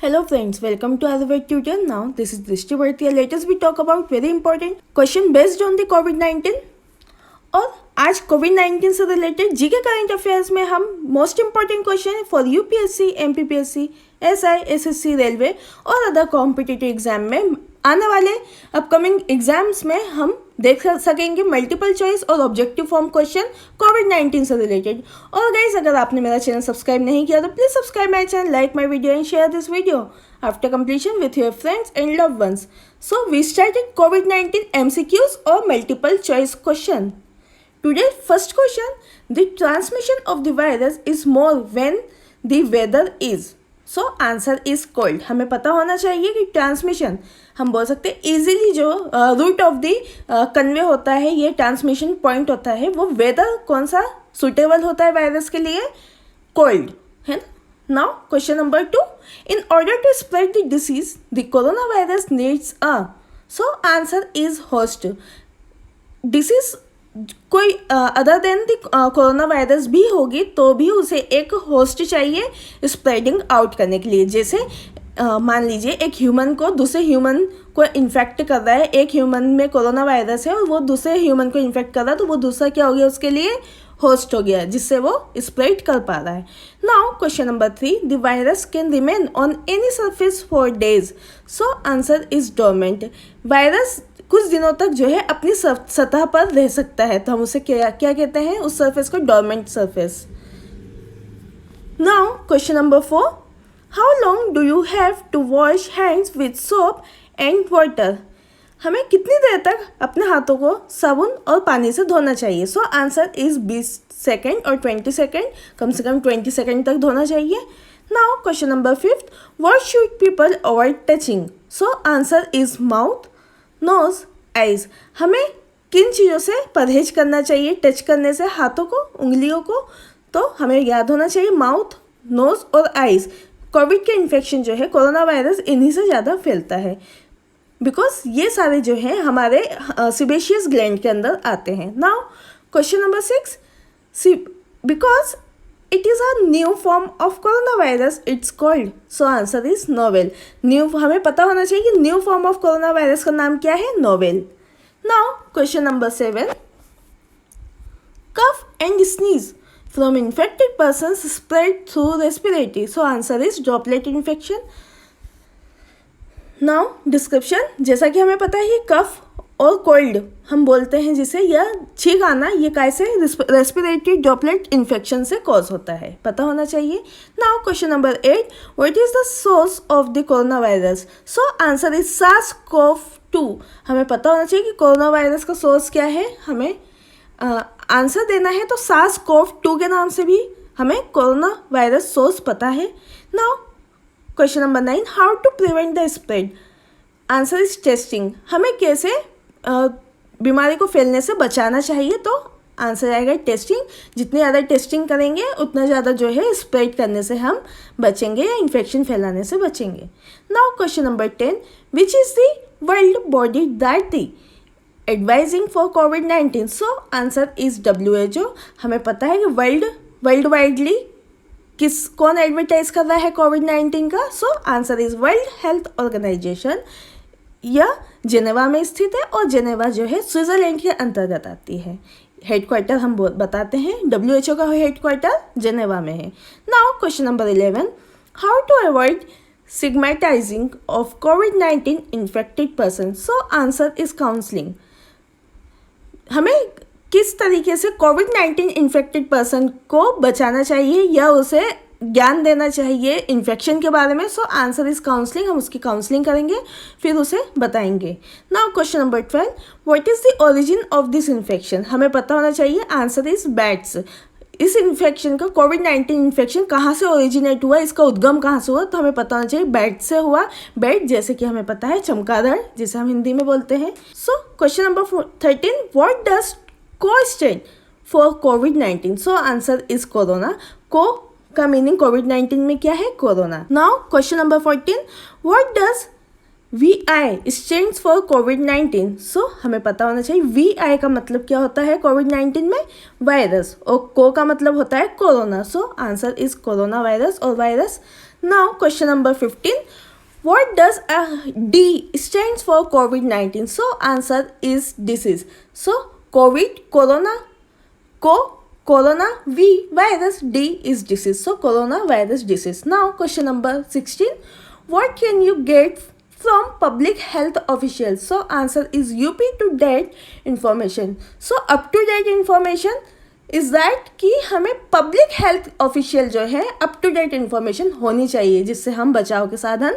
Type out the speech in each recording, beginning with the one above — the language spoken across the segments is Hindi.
Hello friends, welcome to Ayurved Tutor. Now this is Drishti Bhartiya. Let us we talk about very important question based on the COVID-19. और आज कोविड-19 से रिलेटेड जीके करंट अफेयर्स में हम most important question for UPSC, MPPSC, SI, SSC, railway और अदर कॉम्पिटिटिव एग्जाम में आने वाले अपकमिंग एग्जाम्स में हम देख सकेंगे मल्टीपल चॉइस और ऑब्जेक्टिव फॉर्म क्वेश्चन कोविड-19 से रिलेटेड। और गाइस, अगर आपने मेरा चैनल सब्सक्राइब नहीं किया तो please subscribe my channel, like my video and share this video after completion with your friends and loved ones. So we started COVID-19 MCQs or multiple choice question. Today's first question, the transmission of the virus is more when the weather is. So answer is cold. हमें पता होना चाहिए कि ट्रांसमिशन हम बोल सकते हैं इजीली जो रूट ऑफ द कन्वे होता है, ये ट्रांसमिशन पॉइंट होता है, वो वेदर कौन सा सुटेबल होता है वायरस के लिए? कोल्ड, है ना? Now question number 2, in order to spread the disease the coronavirus needs a, so answer is host. Disease कोई other than the corona virus भी होगी तो भी उसे एक होस्ट चाहिए स्प्रेडिंग आउट करने के लिए। जैसे मान लीजिए एक ह्यूमन को दूसरे ह्यूमन को इन्फेक्ट कर रहा है, एक ह्यूमन में कोरोना वायरस है और वो दूसरे ह्यूमन को इन्फेक्ट कर रहा है, तो वो दूसरा क्या हो गया उसके लिए? होस्ट हो गया, जिससे वो स्प्रेड कर पा रहा है। Now question number 3, the virus can remain on any surface for days, so answer is dormant. Virus कुछ दिनों तक जो है अपनी सतह पर रह सकता है, तो हम उसे क्या कहते हैं? उस सरफेस को dormant surface. Now question number 4, how long do you have to wash hands with soap and water? हमें कितनी देर तक अपने हाथों को साबुन और पानी से धोना चाहिए? सो आंसर इज 20 सेकेंड और 20 सेकेंड, कम से कम 20 सेकेंड तक धोना चाहिए। Now question number 5, what should people avoid touching? So answer is mouth, nose, eyes. हमें किन चीज़ों से परहेज करना चाहिए टच करने से हाथों को, उंगलियों को? तो हमें याद होना चाहिए माउथ, नोज और आइज। कोविड के इन्फेक्शन जो है, कोरोना वायरस इन्हीं से ज़्यादा फैलता है, बिकॉज ये सारे जो हैं हमारे सिबेशियस ग्लैंड के अंदर आते हैं। Now question number 6, because it is a new form of corona virus it's called, so answer is novel. New, हमें पता होना चाहिए कि new form of corona virus का नाम क्या है? Novel. Now question number 7, cough and sneeze from infected person spread through respiratory, so answer is droplet infection. Now description, जैसा कि हमें पता है कफ और कोल्ड हम बोलते हैं जिसे, यह छींक आना, ये कैसे? रेस्पिरेटरी ड्रॉपलेट इन्फेक्शन से कॉज होता है, पता होना चाहिए। Now question number 8, what is the source of the corona virus? So answer is SARS-CoV-2। हमें पता होना चाहिए कि कोरोना वायरस का सोर्स क्या है, हमें आंसर देना है, तो SARS-CoV-2 के नाम से भी हमें कोरोना वायरस सोर्स पता है। Now question number 9, how to prevent the spread? Answer is testing. हमें कैसे बीमारी को फैलने से बचाना चाहिए? तो आंसर आएगा टेस्टिंग। जितनी ज़्यादा टेस्टिंग करेंगे उतना ज़्यादा जो है स्प्रेड करने से हम बचेंगे या इन्फेक्शन फैलाने से बचेंगे। Now question number 10, which is the world body that the advising for कोविड-19? So answer is WHO। हमें पता है कि वर्ल्ड वाइडली कौन एडवर्टाइज कर रहा है कोविड-19 का? So answer is World Health Organization. यह जेनेवा में स्थित है और जेनेवा जो है स्विट्जरलैंड के अंतर्गत आती है। हेडक्वार्टर हम बताते हैं, WHO का हेडक्वार्टर जेनेवा में है। Now question number 11, how to avoid stigmatising of कोविड-19 infected person? So answer is counselling. हमें किस तरीके से कोविड-19 इन्फेक्टेड पर्सन को बचाना चाहिए या उसे ज्ञान देना चाहिए इन्फेक्शन के बारे में? सो आंसर इज काउंसलिंग। हम उसकी काउंसलिंग करेंगे, फिर उसे बताएंगे। Now question number 12, what is the origin of this infection? हमें पता होना चाहिए, आंसर इज बैट्स। इस इन्फेक्शन का, कोविड-19 इन्फेक्शन कहाँ से ओरिजिनेट हुआ, इसका उद्गम कहाँ से हुआ? तो हमें पता होना चाहिए बैट से हुआ। बैट जैसे कि हमें पता है चमगादड़, जिसे हम हिंदी में बोलते हैं। So question number 13, what does CO stand for कोविड-19? So answer is corona. CO का मीनिंग कोविड-19 में क्या है? Corona. Now question number 14, what does VI stands for कोविड-19? सो हमें पता होना चाहिए VI का मतलब क्या होता है कोविड-19 में? वायरस। और को का मतलब होता है corona. So answer is corona virus और virus. Now question number 15. What does D stands for COVID-19? So answer is disease. So COVID, corona, corona, V virus, D is disease. So coronavirus disease. Now question number 16. What can you get from public health officials? So answer is UP to date information. So up to date information is that कि हमें पब्लिक हेल्थ ऑफिशियल जो है अप टू डेट इन्फॉर्मेशन होनी चाहिए जिससे हम बचाव के साधन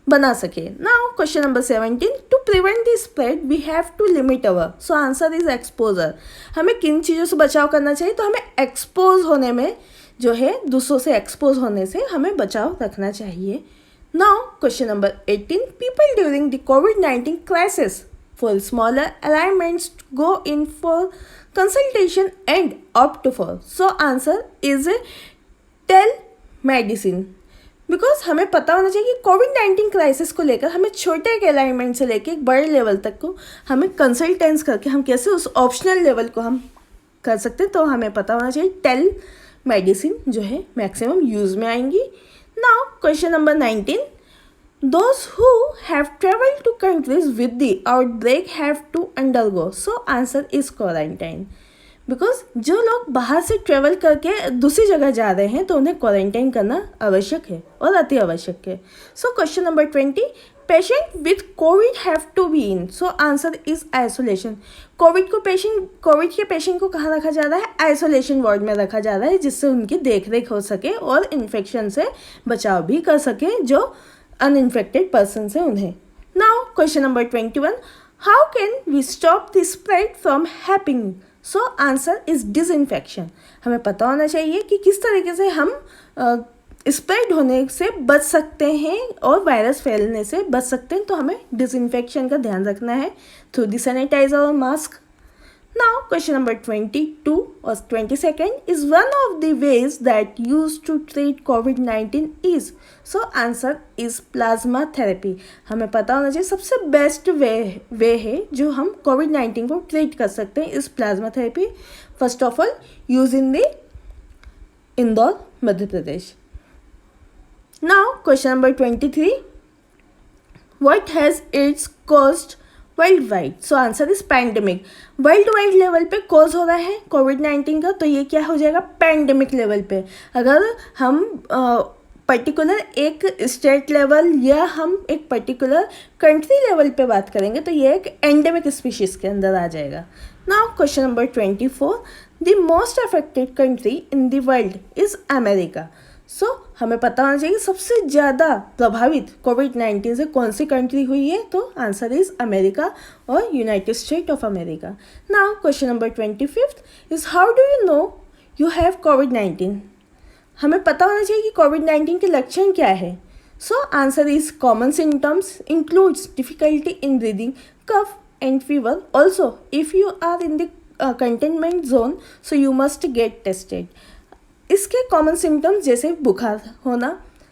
बना सके. Now question number 17. To prevent the spread we have to limit our. So answer is exposure. हमें किन चीज़ों से बचाव करना चाहिए? तो हमें एक्सपोज होने में जो है दूसरों से एक्सपोज होने से हमें बचाव रखना चाहिए. Now question number 18. People during the covid crisis for smaller alignments go in for consultation and opt for. So answer is telemedicine. Because हमें पता होना चाहिए कि कोविड-19 क्राइसिस को लेकर हमें छोटे एक अलाइनमेंट से लेकर एक बड़े लेवल तक को हमें कंसल्टेंस करके हम कैसे उस ऑप्शनल लेवल को हम कर सकते हैं. तो हमें पता होना चाहिए टेल मेडिसिन जो है मैक्सिमम यूज़ में आएंगी. Now question number 19. Those who have traveled to countries with the outbreak have to undergo. So answer is quarantine. Because जो लोग बाहर से ट्रेवल करके दूसरी जगह जा रहे हैं तो उन्हें क्वारंटाइन करना आवश्यक है और अति आवश्यक है. So question number 20. Patient with COVID have to be in. So answer is isolation. COVID के पेशेंट को कहाँ रखा जा रहा है? आइसोलेशन वार्ड में रखा जा रहा है जिससे उनकी देख रेख हो सके और इन्फेक्शन से बचाव भी कर सके जो अनइन्फेक्टेड पर्सन है उन्हें. Now question number 21. How can we stop the spread from happening? So answer is disinfection. हमें पता होना चाहिए कि किस तरीके से हम स्प्रेड होने से बच सकते हैं और वायरस फैलने से बच सकते हैं. तो हमें डिसइंफेक्शन का ध्यान रखना है थ्रू द सैनिटाइजर और mask. Now question number 22 or 22nd is one of the ways that used to treat COVID-19 is. So answer is plasma therapy. हमें पता होना चाहिए सबसे बेस्ट वे है जो हम COVID-19 को ट्रीट कर सकते हैं इस plasma therapy. First of all use in the Indore Madhya Pradesh. Now question number 23. What has AIDS caused world wide? So answer is pandemic. World wide level पे कॉज हो रहा है कोविड-19 का तो ये क्या हो जाएगा? पैंडेमिक लेवल पे. अगर हम पर्टिकुलर एक स्टेट लेवल या हम एक पर्टिकुलर कंट्री लेवल पे बात करेंगे तो ये एक एंडेमिक स्पीशीज़ के अंदर आ जाएगा. Now question number 24. The most affected country in the world is America. So हमें पता होना चाहिए सबसे ज़्यादा प्रभावित कोविड-19 से कौन सी कंट्री हुई है? तो आंसर इज़ अमेरिका और United State of America. Now question number 25 is how do you know you have कोविड-19? हमें पता होना चाहिए कि कोविड-19 के लक्षण क्या है. So answer is common symptoms includes difficulty in breathing, cough and fever. Also if you are in the containment zone so you must get tested. इसके कॉमन सिम्टम्स जैसे बुखार होना,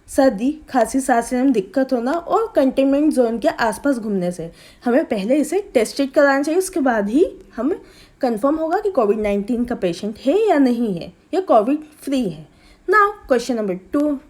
सर्दी, खांसी, सांस लेने में दिक्कत होना और कंटेनमेंट जोन के आसपास घूमने से हमें पहले इसे टेस्टेड कराना चाहिए. उसके बाद ही हमें कंफर्म होगा कि कोविड-19 का पेशेंट है या नहीं है या कोविड फ्री है. Now question number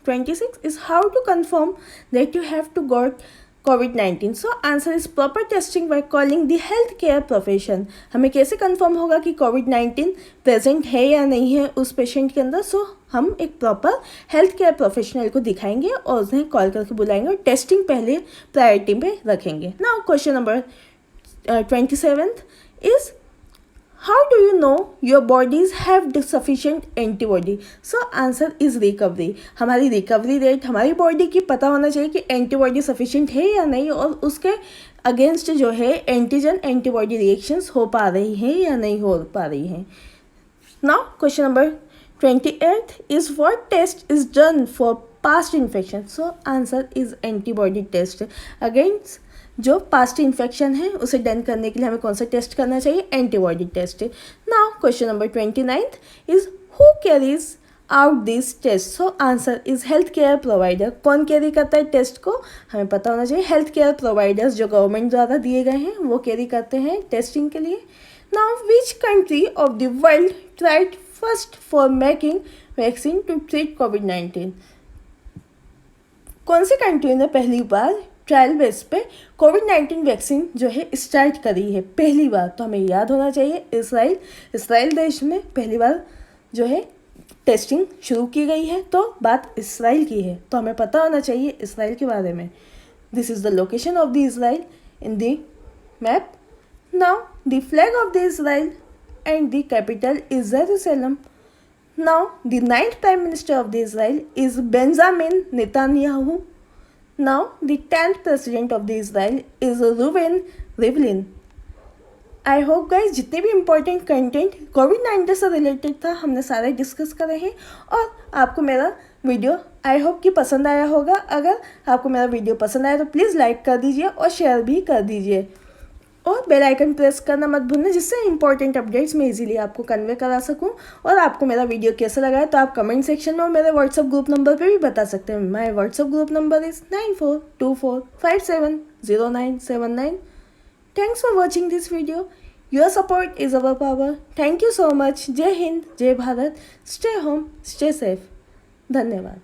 26 is how to confirm that you have to got कोविड-19. So answer is proper testing by calling the health care profession. हमें कैसे कंफर्म होगा कि कोविड-19 प्रेजेंट है या नहीं है उस पेशेंट के अंदर? सो हम एक प्रॉपर हेल्थ केयर प्रोफेशनल को दिखाएंगे और उन्हें कॉल करके बुलाएंगे और टेस्टिंग पहले प्रायोरिटी पे रखेंगे. Now question number 27 is how do you know your bodies have sufficient antibody? So answer is recovery. हमारी रिकवरी रेट हमारी बॉडी की पता होना चाहिए कि एंटीबॉडी सफिशिएंट है या नहीं और उसके अगेंस्ट जो है एंटीजन एंटीबॉडी रिएक्शंस हो पा रही हैं या नहीं हो पा रही हैं. Now question number 28 is what test is done for past infection? So answer is antibody test. Against जो पास्ट इन्फेक्शन है उसे डन करने के लिए हमें कौन सा टेस्ट करना चाहिए? Antibody test. Now question number 29 is who carries out this test? So answer is health care provider. कौन कैरी करता है टेस्ट को? हमें पता होना चाहिए हेल्थ केयर प्रोवाइडर्स जो गवर्नमेंट द्वारा दिए गए हैं वो कैरी करते हैं टेस्टिंग के लिए. Now which country of the world tried first for making vaccine to treat कोविड-19? कौन सी कंट्री ने पहली बार ट्रायल बेस पे कोविड-19 वैक्सीन जो है स्टार्ट करी है? पहली बार तो हमें याद होना चाहिए इसराइल देश में पहली बार जो है टेस्टिंग शुरू की गई है, तो बात इसराइल की है, तो हमें पता होना चाहिए इसराइल के बारे में। This is the location of the Israel in the map. Now the flag of the Israel and the capital is Jerusalem. Now the 9th Prime Minister of the Israel is Benjamin Netanyahu. Now the 10th President of the Israel is Reuven Rivlin. I hope guys जितने भी इम्पोर्टेंट कंटेंट कोविड-19 से रिलेटेड था हमने सारे डिस्कस करे हैं, और आपको मेरा वीडियो आई होप कि पसंद आया होगा। अगर आपको मेरा वीडियो पसंद आया तो प्लीज़ लाइक कर दीजिए और शेयर भी कर दीजिए, और बेल आइकन प्रेस करना मत भूलना, जिससे इंपॉर्टेंट अपडेट्स मैं इजीली आपको कन्वे करा सकूं। और आपको मेरा वीडियो कैसा लगा है तो आप कमेंट सेक्शन में और मेरे व्हाट्सअप ग्रुप नंबर पे भी बता सकते हैं। My WhatsApp group number is 9424570979। Thanks for watching this video. Your support is our power. Thank you so much. जय हिंद, जय Bharat. Stay home, stay safe. धन्यवाद।